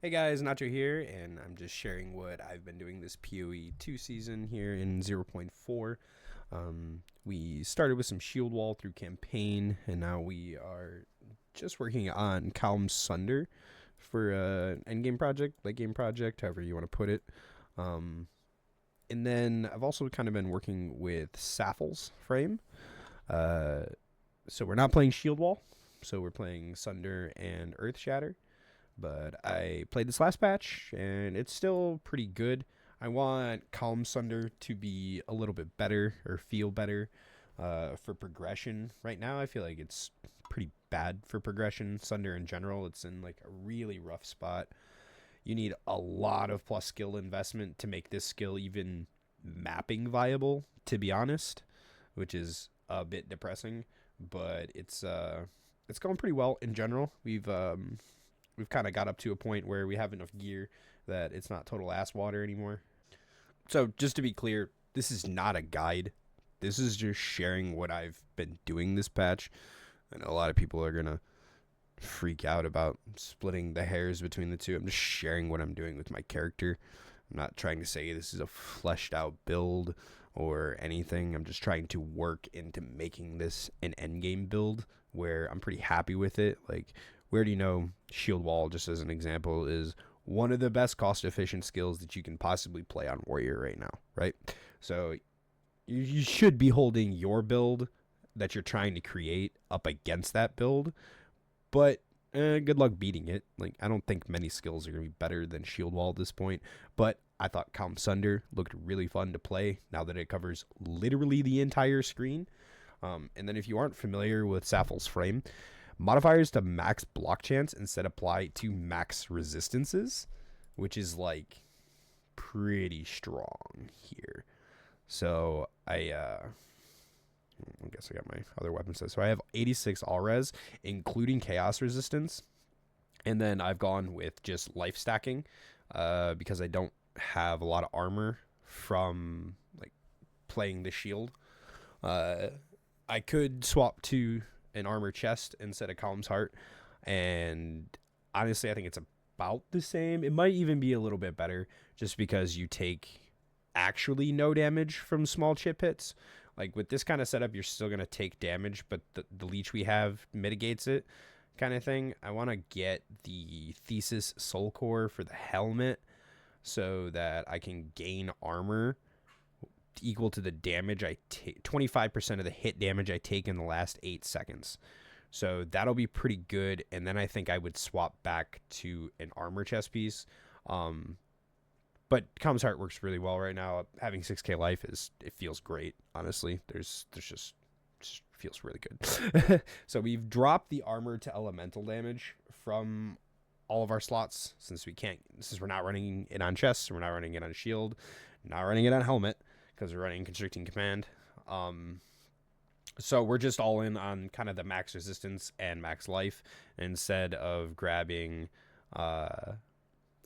Hey guys, Nacho here, and I'm just sharing what I've been doing this PoE 2 season here in 0.4. We started with some Shield Wall through campaign, and now we are just working on Calm Sunder for endgame project, late game project, however you want to put it. And then I've also kind of been working with Saffell's frame. So we're not playing Shield Wall, so we're playing Sunder and Earth Shatter. But I played this last patch, and it's still pretty good. I want Calm Sunder to be a little bit better, or feel better, for progression. Right now, I feel like it's pretty bad for progression. Sunder in general, it's in like a really rough spot. You need a lot of plus skill investment to make this skill even mapping viable, to be honest, which is a bit depressing. But it's going pretty well in general. We've kind of got up to a point where we have enough gear that it's not total ass water anymore. So just to be clear, this is not a guide. This is just sharing what I've been doing this patch. I know a lot of people are going to freak out about splitting the hairs between the two. I'm just sharing what I'm doing with my character. I'm not trying to say this is a fleshed out build or anything. I'm just trying to work into making this an endgame build where I'm pretty happy with it. Like, we already know Shield Wall, just as an example, is one of the best cost-efficient skills that you can possibly play on Warrior right now, right? So you should be holding your build that you're trying to create up against that build, but good luck beating it. Like, I don't think many skills are going to be better than Shield Wall at this point, but I thought Calm Sunder looked really fun to play now that it covers literally the entire screen. And then if you aren't familiar with Saffell's frame, modifiers to max block chance instead apply to max resistances, which is like pretty strong here. So I guess I got my other weapon set. So I have 86 all res, including chaos resistance. And then I've gone with just life stacking because I don't have a lot of armor from like playing the shield. I could swap to an armor chest instead of Calm's Heart, and honestly I think it's about the same. It might even be a little bit better just because you take actually no damage from small chip hits. Like, with this kind of setup, you're still going to take damage, but the leech we have mitigates it, kind of thing. I want to get the Thesis Soul Core for the helmet so that I can gain armor equal to the damage I take, 25% of the hit damage I take in the last 8 seconds. So that'll be pretty good. And then I think I would swap back to an armor chest piece. But Calm's Heart works really well right now. Having 6k life it feels great. Honestly, there's just feels really good. So we've dropped the armor to elemental damage from all of our slots since we're not running it on chest, we're not running it on shield, not running it on helmet, because we're running constricting command. So we're just all in on kind of the max resistance and max life instead of grabbing. I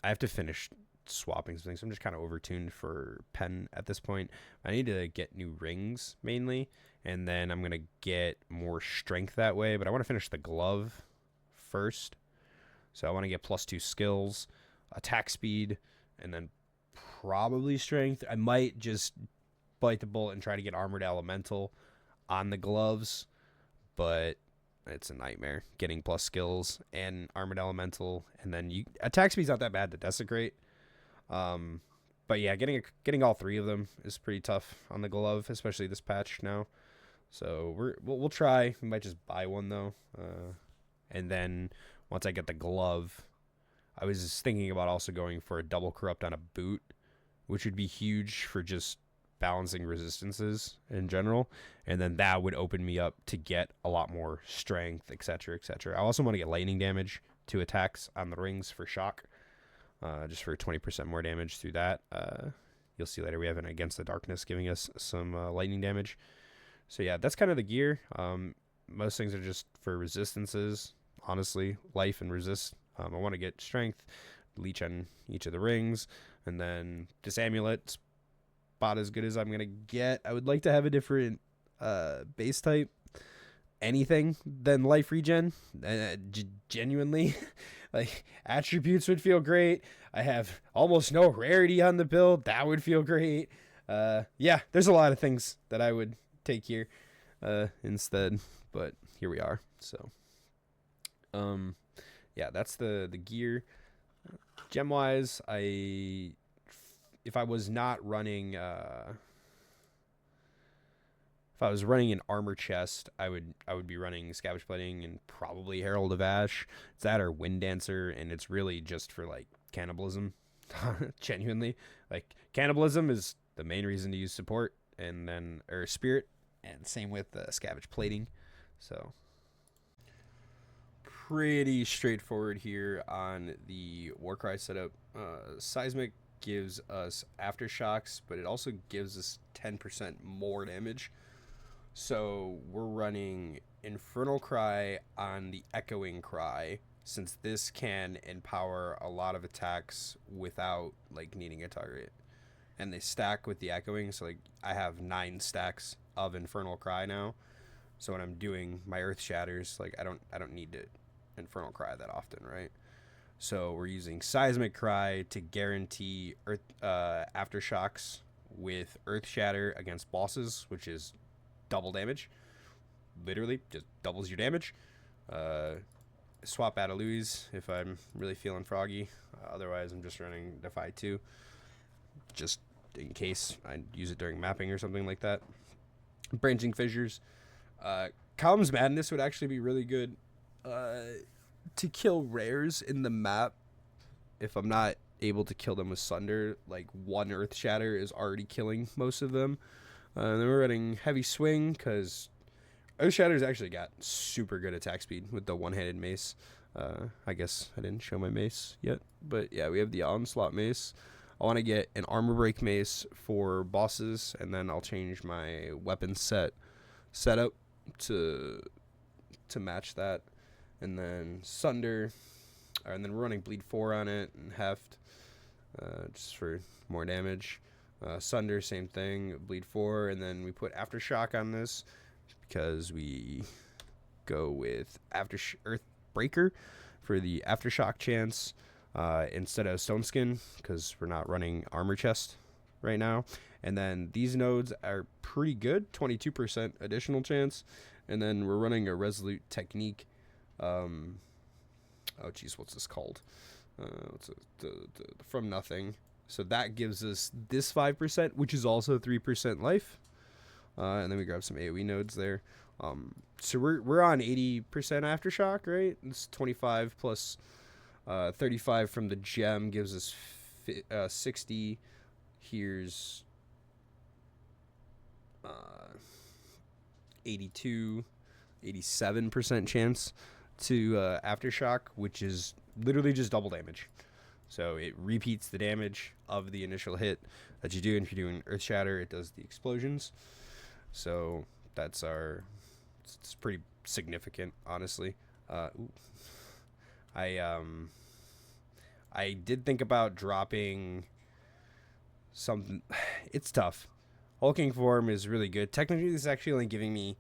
have to finish swapping some things. I'm just kind of overtuned for pen at this point. I need to get new rings mainly, and then I'm gonna get more strength that way. But I want to finish the glove first, so I want to get +2 skills, attack speed, and then probably strength. I might just bite the bullet and try to get armored elemental on the gloves, but it's a nightmare getting plus skills and armored elemental, and then attack speed's not that bad to desecrate. But yeah, getting all 3 of them is pretty tough on the glove, especially this patch now. So we'll try. We might just buy one though, and then once I get the glove, I was just thinking about also going for a double corrupt on a boot, which would be huge for just balancing resistances in general, and then that would open me up to get a lot more strength, etc., etc. I also want to get lightning damage to attacks on the rings for shock, just for 20% more damage through that. You'll see later we have an Against the Darkness giving us some lightning damage. So yeah, that's kind of the gear. Most things are just for resistances, honestly, life and resist. I want to get strength, leech on each of the rings, and then this amulet's about as good as I'm gonna get. I would like to have a different base type, anything than life regen. Genuinely, like attributes would feel great. I have almost no rarity on the build. That would feel great. Yeah, there's a lot of things that I would take here instead, but here we are. So, yeah, that's the gear. Gem wise, if I was not running if I was running an armor chest, I would be running Scavenge Plating and probably Herald of Ash. It's that or Wind Dancer, and it's really just for like cannibalism. Genuinely, like cannibalism is the main reason to use support, and then or spirit, and same with Scavenge Plating. So pretty straightforward here on the Warcry setup. Seismic gives us aftershocks, but it also gives us 10% more damage. So we're running Infernal Cry on the Echoing Cry, since this can empower a lot of attacks without like needing a target. And they stack with the Echoing, so like I have 9 stacks of Infernal Cry now. So when I'm doing my Earth Shatters, like I don't need to Infernal Cry that often, right? So we're using Seismic Cry to guarantee Earth aftershocks with Earth Shatter against bosses, which is double damage. Literally, just doubles your damage. Swap out a Louise if I'm really feeling froggy. Otherwise, I'm just running Defy 2. Just in case I use it during mapping or something like that. Branching Fissures. Calm's Madness would actually be really good to kill rares in the map. If I'm not able to kill them with Sunder, like one Earth Shatter is already killing most of them. And then we're running Heavy Swing because Earth Shatter's actually got super good attack speed with the one-handed mace. I guess I didn't show my mace yet, but yeah, we have the Onslaught mace. I want to get an Armor Break mace for bosses, and then I'll change my weapon setup to match that. And then Sunder, and then we're running Bleed 4 on it and Heft just for more damage. Sunder, same thing, Bleed 4, and then we put Aftershock on this because we go with Earthbreaker for the Aftershock chance instead of Stone Skin because we're not running Armor Chest right now. And then these nodes are pretty good, 22% additional chance. And then we're running a Resolute Technique. Oh geez, what's this called? The From Nothing. So that gives us this 5%, which is also 3% life. And then we grab some AoE nodes there. So we're on 80% Aftershock, right? It's 25 plus 35 from the gem gives us 60. Here's 82, 87% chance to Aftershock, which is literally just double damage. So it repeats the damage of the initial hit that you do. And if you're doing Earth Shatter, it does the explosions. So that's it's pretty significant, honestly. I did think about dropping something. It's tough. Hulking Form is really good. Technically, this is actually only giving me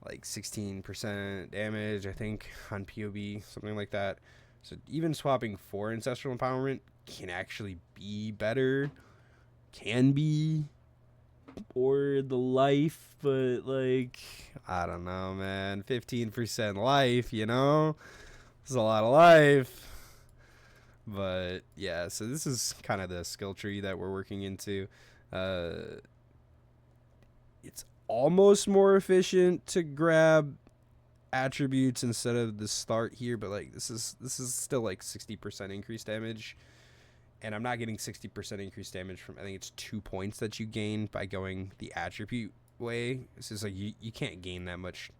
like 16% damage, I think, on POB, something like that. So even swapping for Ancestral Empowerment can actually be better. Can be. Or the life, but like, I don't know, man. 15% life, you know? This is a lot of life. But yeah, so this is kind of the skill tree that we're working into. It's almost more efficient to grab attributes instead of the start here, but like this is still like 60% increased damage, and I'm not getting 60% increased damage from, I think it's 2 points that you gain by going the attribute way. This is like you can't gain that much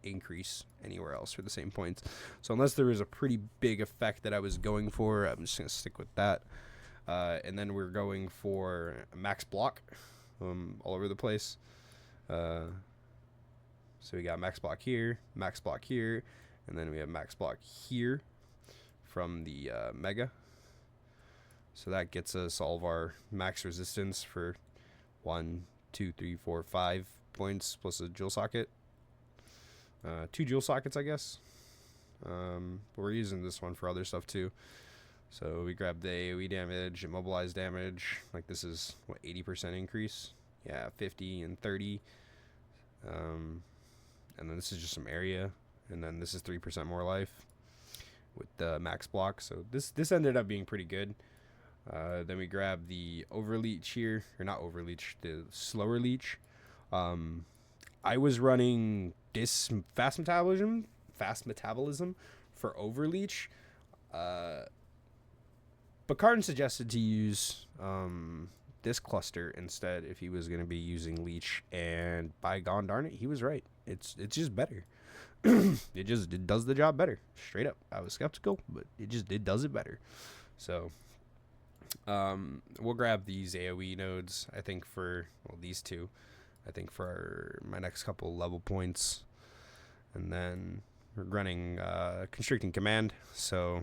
increase anywhere else for the same points. So unless there was a pretty big effect that I was going for, I'm just gonna stick with that. And then we're going for max block all over the place. So we got max block here, and then we have max block here from the Mega. So that gets us all of our max resistance for 1, 2, 3, 4, 5 points plus a jewel socket. 2 jewel sockets, I guess. But we're using this one for other stuff too. So we grab the AoE damage, immobilize damage. Like this is what, 80% increase? Yeah, 50 and 30. And then this is just some area, and then this is 3% more life with the max block. So this ended up being pretty good. Then we grab the overleech here, or not overleech, the slower leech. I was running this fast metabolism for overleech. But Cardin suggested to use this cluster instead if he was going to be using leech, and by gone darn it, he was right. It's just better. it does the job better. Straight up. I was skeptical, but it does it better. So we'll grab these AoE nodes, I think, for these two, I think, for my next couple level points. And then we're running constricting command, so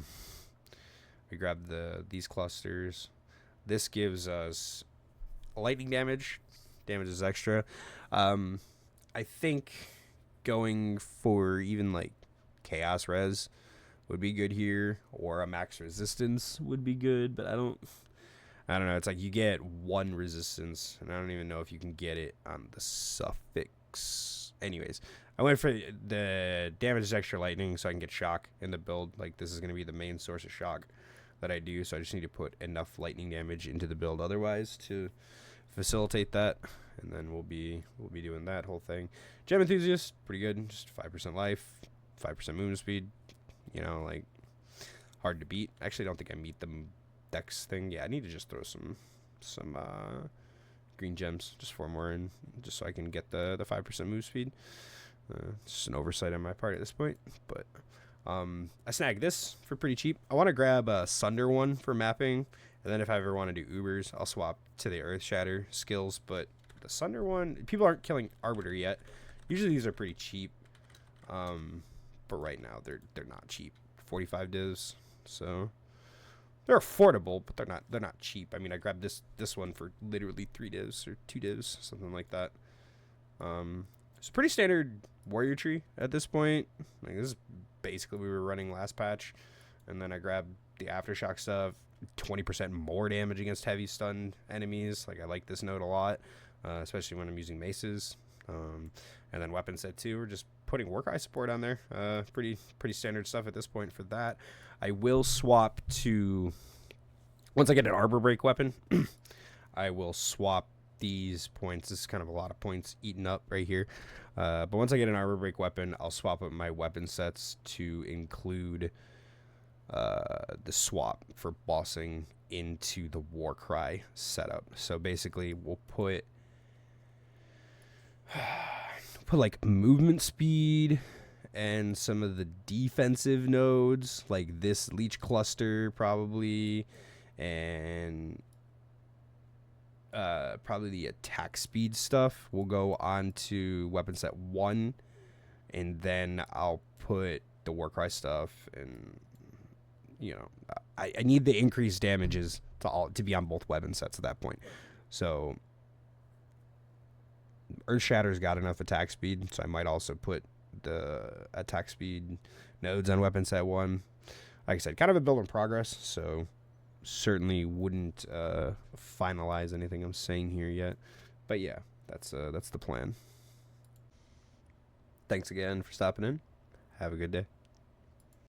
we grab these clusters. This gives us lightning damage. Damage is extra. I think going for even like chaos res would be good here, or a max resistance would be good, but I don't know. It's like you get 1 resistance, and I don't even know if you can get it on the suffix. Anyways, I went for the damage is extra lightning so I can get shock in the build. Like this is going to be the main source of shock that I do, so I just need to put enough lightning damage into the build otherwise to facilitate that, and then we'll be doing that whole thing. Gem enthusiast, pretty good, just 5% life, 5% movement speed, you know, like hard to beat. Actually, I don't think I meet the dex thing. Yeah, I need to just throw some green gems, just 4 more in, just so I can get the 5% move speed. It's just an oversight on my part at this point, but I snagged this for pretty cheap. I want to grab a Sunder one for mapping, and then if I ever want to do Ubers, I'll swap to the Earth Shatter skills. But the Sunder one, people aren't killing Arbiter yet. Usually these are pretty cheap, but right now they're not cheap. 45 divs, so they're affordable, but they're not cheap. I mean, I grabbed this one for literally 3 divs or 2 divs, something like that. It's a pretty standard warrior tree at this point. Like this is basically we were running last patch, and then I grabbed the aftershock stuff. 20% more damage against heavy stunned enemies. Like I like this node a lot, especially when I'm using maces. And then weapon set 2, we're just putting Warcry support on there. Pretty standard stuff at this point for that. I will swap to, once I get an Arbor Break weapon, I will swap these points. This is kind of a lot of points eaten up right here. But once I get an Arbor Break weapon, I'll swap up my weapon sets to include the swap for bossing into the Warcry setup. So basically we'll put like movement speed and some of the defensive nodes, like this leech cluster probably, and probably the attack speed stuff will go on to weapon set 1, and then I'll put the Warcry stuff, and you know, I need the increased damages to be on both weapon sets at that point. So Earth Shatter's got enough attack speed, so I might also put the attack speed nodes on weapon set 1. Like I said, kind of a build in progress, so certainly wouldn't finalize anything I'm saying here yet. But yeah, that's the plan. Thanks again for stopping in. Have a good day.